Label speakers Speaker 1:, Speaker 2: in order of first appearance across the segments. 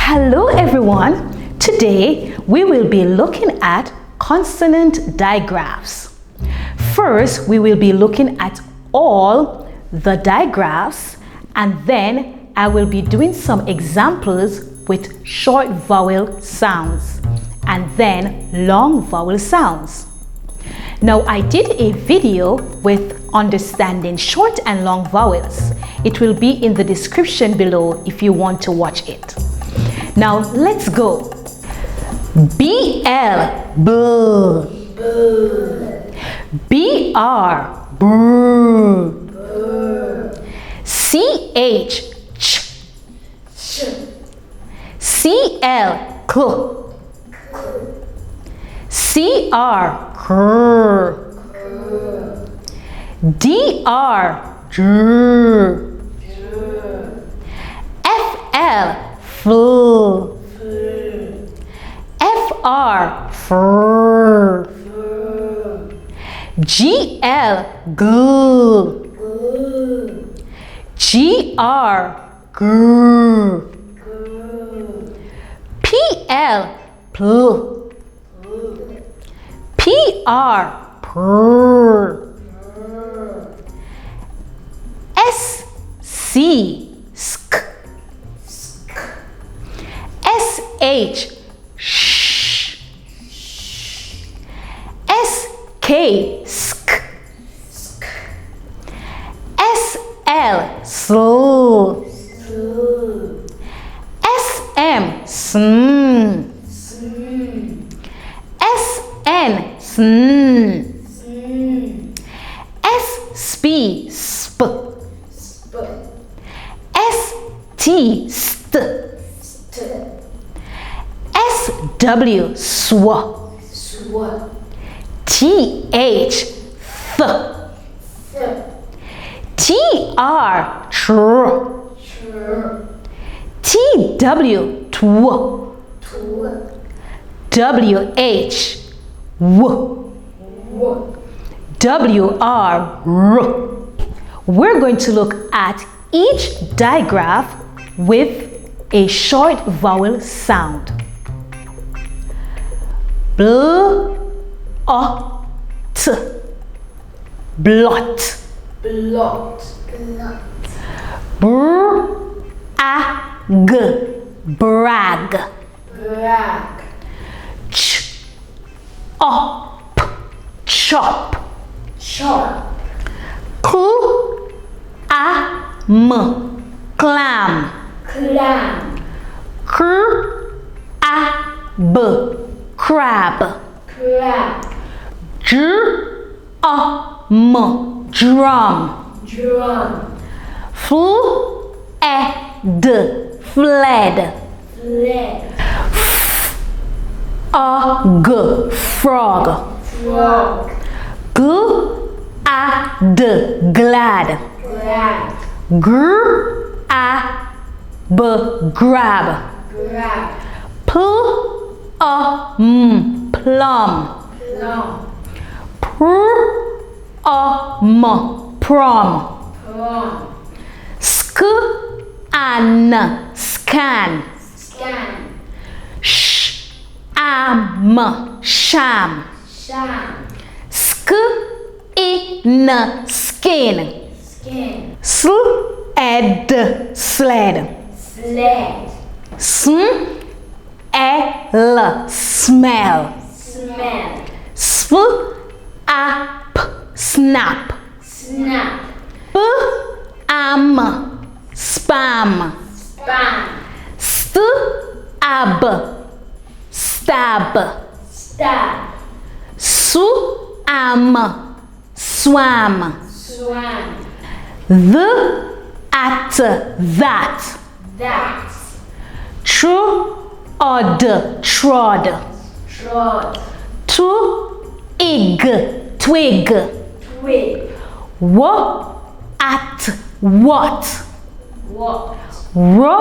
Speaker 1: Hello everyone. Today we will be looking at consonant digraphs. First, we will be looking at all the digraphs, and then I will be doing some examples with short vowel sounds and then long vowel sounds. Now, I did a video with understanding short and long vowels. It will be in the description below if you want to watch it. Now, let's go. B-L, bull. B-R, brr. C-H, ch. C-L, cl. C-R, cr. D-R, dr. F-L, fl. F-R, fr. G-L, gl. G-R, gr. P-L, pl. P-R, pr. S-C, sk. S-H, sh. S-K, sk. S-L, sl. S-M, sn. S-N, sn. S-Sp, sp. S-T, st. S-W, sw. T-H, th. T-R, tr. T-W, tw. W-H, w. W-R, r. We're going to look at each digraph with a short vowel sound. Bl, o, t. Blot. Br, a, g. Brag. Ch, o, p. Chop. Cl, a, m. Clam. Cr, a, b. Crab. Dr, a, m. Drum. Fl, e, d. Fled. F, a, g. Frog. Gl, a, d. Glad. Gr, a, b. Grab. Pl, a, m. Plum. Pr, a, m. Prom. Sk, an. Scan. Sh, am. Sham. Sk, in. Skin. Sl, ed. Sled. Sm, el. Smell. Sp, ap. Snap. P, am. Spam. St, ab. Stab. Su, am. Swam. The, at. That. Tr, od. Trod. Tu, ig. Twig. W, at. What. R,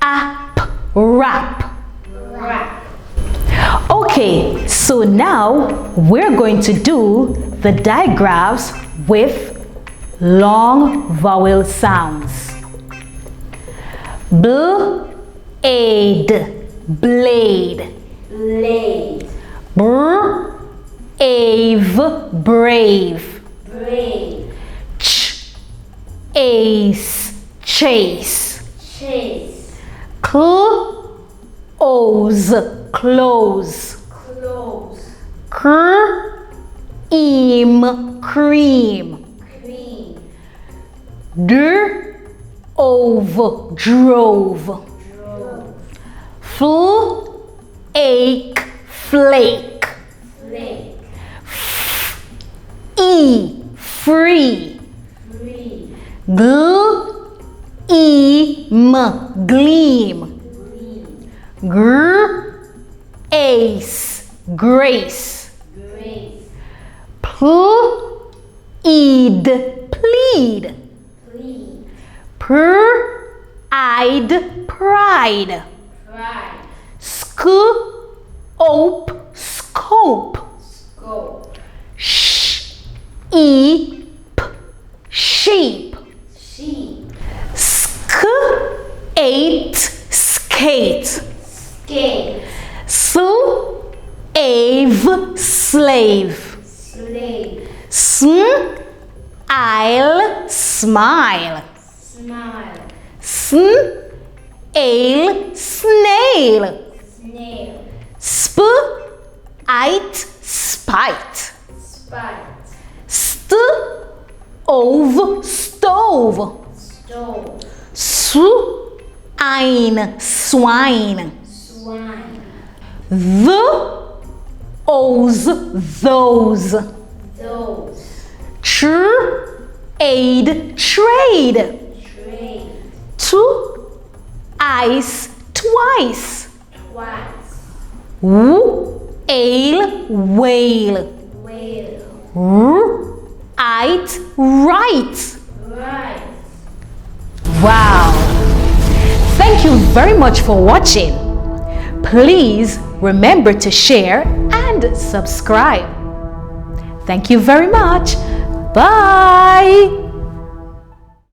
Speaker 1: ap. Rap. Okay, so now we're going to do the digraphs with long vowel sounds. B, aid, blade.
Speaker 2: Blade.
Speaker 1: Brave, brave.
Speaker 2: Brave.
Speaker 1: Ace, chase.
Speaker 2: Chase.
Speaker 1: Close, close.
Speaker 2: Close.
Speaker 1: Cream, cream.
Speaker 2: Cream.
Speaker 1: Drove, drove.
Speaker 2: Drove.
Speaker 1: Flake, flake.
Speaker 2: Flake.
Speaker 1: Free.
Speaker 2: Free.
Speaker 1: Gleam, gleam.
Speaker 2: Green.
Speaker 1: Grace, grace.
Speaker 2: Grace.
Speaker 1: Plead, plead.
Speaker 2: Plead.
Speaker 1: Pride, pride.
Speaker 2: Pride.
Speaker 1: Scope, scope.
Speaker 2: Scope.
Speaker 1: Sheep, sheep.
Speaker 2: Sheep.
Speaker 1: Skate, skate.
Speaker 2: Skate.
Speaker 1: Slave, slave.
Speaker 2: Slave.
Speaker 1: Smile, smile.
Speaker 2: Smile.
Speaker 1: Snail, snail.
Speaker 2: Snail.
Speaker 1: Spite, spite.
Speaker 2: Spite.
Speaker 1: Stove, stove.
Speaker 2: Stove.
Speaker 1: Swine, swine.
Speaker 2: Swine.
Speaker 1: Those, those.
Speaker 2: Those.
Speaker 1: Trade, trade.
Speaker 2: Trade.
Speaker 1: Twice, twice.
Speaker 2: Twice.
Speaker 1: Whale, whale.
Speaker 2: Whale.
Speaker 1: Right, right.
Speaker 2: Right.
Speaker 1: Wow! Thank you very much for watching. Please remember to share and subscribe. Thank you very much. Bye!